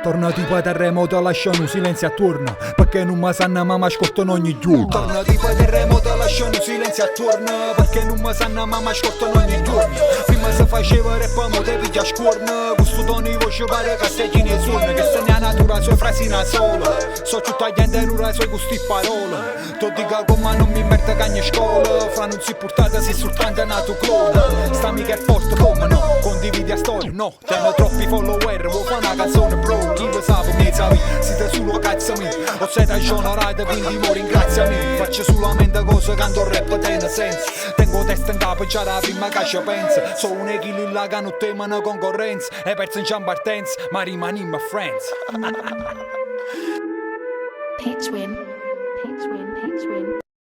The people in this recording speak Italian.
Torna tipo a terremoto, lasciano un silenzio attorno, perché non mi sanno ma mi ascoltano ogni giorno. Torna tipo a terremoto, lasciano un silenzio attorno, perché non mi sanno ma mi ascoltano ogni giorno. Prima si faceva rap, mo te piglia scorno, questo tono di voce pare che stai in suono, che se ne ha natura sue frasi na sola. So tutta gente non ha suoi gusti parole, tu dica come non mi merda cagna scuola, fra non si portata si soltanto nato clone. Sta mica è forte come no, condividi a storia, no, tengo troppi follower, vuoi fare una canzone bro. Chi lo sa per me sapi, siete solo cazzo mio, o siete aggiornati quindi mo ringraziami. Faccio solamente cose che hanno rap tenga senso, tengo testa in capo già da prima che ci pensa. So un equilibrio là che non temono concorrenza, e perso in già partenza, ma rimaniamo friends. Pitchwin.